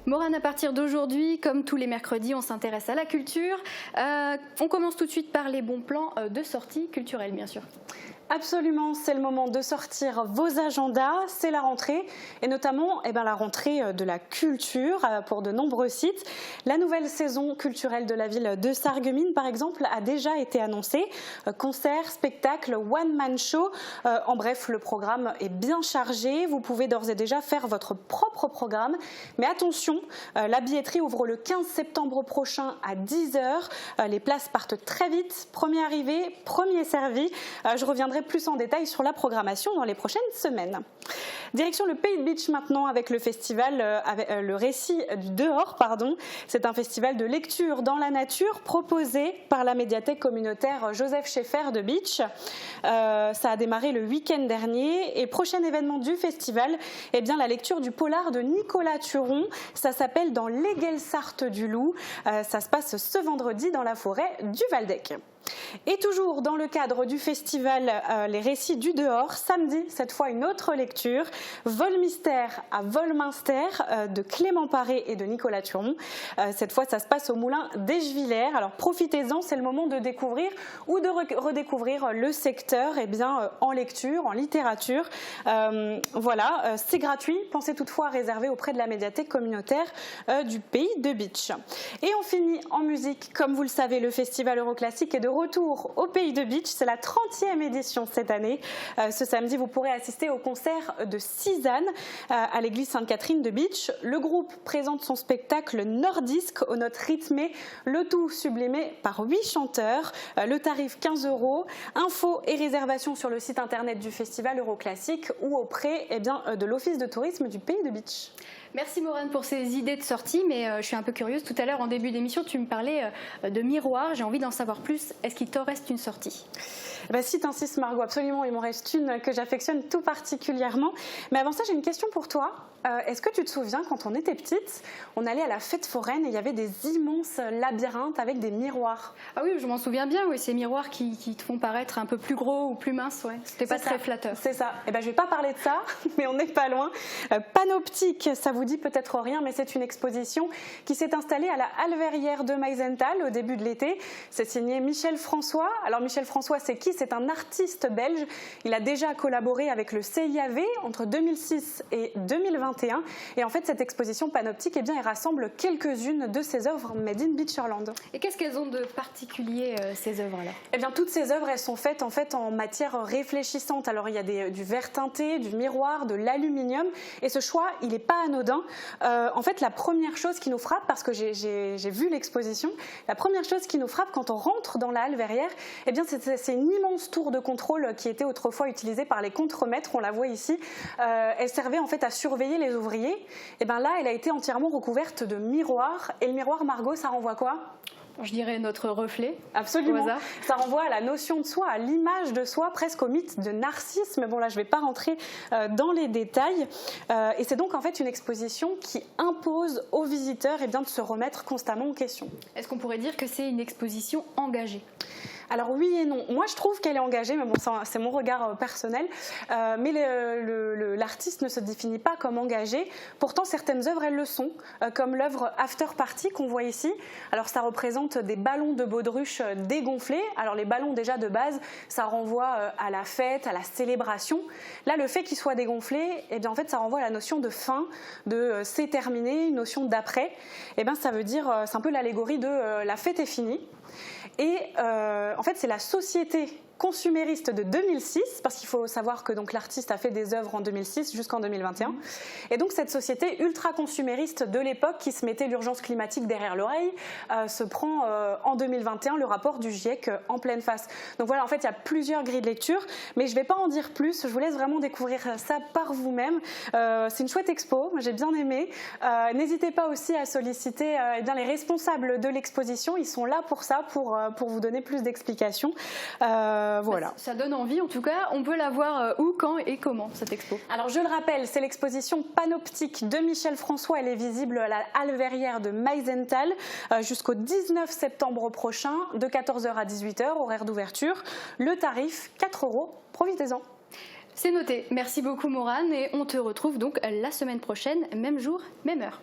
Morane, à partir d'aujourd'hui, comme tous les mercredis, on s'intéresse à la culture. On commence tout de suite par les bons plans de sortie culturelle, bien sûr. Absolument, c'est le moment de sortir vos agendas, c'est la rentrée et notamment la rentrée de la culture pour de nombreux sites. La nouvelle saison culturelle de la ville de Sarreguemines par exemple a déjà été annoncée. Concerts, spectacles, one-man show, en bref le programme est bien chargé. Vous pouvez d'ores et déjà faire votre propre programme. Mais attention, la billetterie ouvre le 15 septembre prochain à 10h. Les places partent très vite, premier arrivé, premier servi. Je reviendrai plus en détail sur la programmation dans les prochaines semaines. Direction le Pays de Bitche maintenant avec le festival le récit du dehors. C'est un festival de lecture dans la nature proposé par la médiathèque communautaire Joseph Schaeffer de Bitche. Ça a démarré le week-end dernier et prochain événement du festival, la lecture du polar de Nicolas Turon. Ça s'appelle Dans l'Egelsart du Loup. Ça se passe ce vendredi dans la forêt du Valdec. Et toujours dans le cadre du festival Les Récits du Dehors, samedi, cette fois une autre lecture, Vol mystère à Volminster de Clément Paré et de Nicolas Turon. Cette fois, ça se passe au moulin d'Eschvillers. Alors profitez-en, c'est le moment de découvrir ou de redécouvrir le secteur en lecture, en littérature. C'est gratuit. Pensez toutefois à réserver auprès de la médiathèque communautaire du Pays de Bitche. Et on finit en musique. Comme vous le savez, le festival Euroclassique est de retour au Pays de Bitche. C'est la 30e édition cette année. Ce samedi, vous pourrez assister au concert de Cézanne à l'église Sainte-Catherine de Bitche. Le groupe présente son spectacle Nordisque aux notes rythmées, le tout sublimé par 8 chanteurs. Le tarif 15 €. Infos et réservations sur le site internet du festival Euroclassique ou auprès de l'Office de tourisme du Pays de Bitche. Merci Morane pour ces idées de sortie, mais je suis un peu curieuse. Tout à l'heure, en début d'émission, tu me parlais de miroirs. J'ai envie d'en savoir plus. Est-ce qu'il t'en reste une sortie ? Si t'insistes Margot, absolument, il m'en reste une que j'affectionne tout particulièrement. Mais avant ça, j'ai une question pour toi. Est-ce que tu te souviens, quand on était petite, on allait à la fête foraine et il y avait des immenses labyrinthes avec des miroirs? Ah oui, je m'en souviens bien, oui, ces miroirs qui te font paraître un peu plus gros ou plus minces, ouais. C'était pas très flatteur. C'est ça. Je vais pas parler de ça, mais on n'est pas loin. Panoptique, ça vous dit peut-être rien, mais c'est une exposition qui s'est installée à la Halle Verrière de Meisenthal au début de l'été. C'est signé Michel François. Alors Michel François, c'est qui? C'est un artiste belge. Il a déjà collaboré avec le CIAV entre 2006 et 2021. Et en fait, cette exposition Panoptique, elle rassemble quelques-unes de ses œuvres made in Beacherland. Et qu'est-ce qu'elles ont de particulier, ces œuvres-là? Toutes ces œuvres, elles sont faites en matière réfléchissante. Alors, il y a du verre teinté, du miroir, de l'aluminium. Et ce choix, il n'est pas anodin. En fait, la première chose qui nous frappe, parce que j'ai vu l'exposition, la première chose qui nous frappe quand on rentre dans la Halle Verrière, c'est une immense tour de contrôle qui était autrefois utilisée par les contremaîtres. On la voit ici. Elle servait en fait à surveiller les ouvriers. Là, elle a été entièrement recouverte de miroirs. Et le miroir, Margot, ça renvoie quoi? Je dirais notre reflet. Absolument. Ça renvoie à la notion de soi, à l'image de soi, presque au mythe de Narcisse. Mais bon, là, je ne vais pas rentrer dans les détails. Et c'est donc en fait une exposition qui impose aux visiteurs de se remettre constamment en question. Est-ce qu'on pourrait dire que c'est une exposition engagée ? Alors oui et non. Moi, je trouve qu'elle est engagée, mais bon, c'est mon regard personnel. Mais l'artiste ne se définit pas comme engagé. Pourtant, certaines œuvres, elles le sont, comme l'œuvre After Party qu'on voit ici. Alors, ça représente des ballons de baudruche dégonflés. Alors, les ballons, déjà de base, ça renvoie à la fête, à la célébration. Là, le fait qu'ils soient dégonflés, en fait, ça renvoie à la notion de fin, de c'est terminé, une notion d'après. Ça veut dire, c'est un peu l'allégorie de la fête est finie. Et en fait, c'est la société consumériste de 2006, parce qu'il faut savoir que l'artiste a fait des œuvres en 2006 jusqu'en 2021. Et donc cette société ultra consumériste de l'époque qui se mettait l'urgence climatique derrière l'oreille se prend en 2021 le rapport du GIEC en pleine face. Donc voilà, en fait, il y a plusieurs grilles de lecture, mais je ne vais pas en dire plus. Je vous laisse vraiment découvrir ça par vous-même. C'est une chouette expo, j'ai bien aimé. N'hésitez pas aussi à solliciter les responsables de l'exposition. Ils sont là pour ça, pour vous donner plus d'explications. Voilà. Ça donne envie en tout cas. On peut la voir où, quand et comment, cette expo? Alors je le rappelle, c'est l'exposition Panoptique de Michel François. Elle est visible à la Halle Verrière de Meisenthal jusqu'au 19 septembre prochain, de 14h à 18h, horaire d'ouverture. Le tarif, 4 €. Profitez-en. C'est noté. Merci beaucoup Morane et on te retrouve donc la semaine prochaine, même jour, même heure.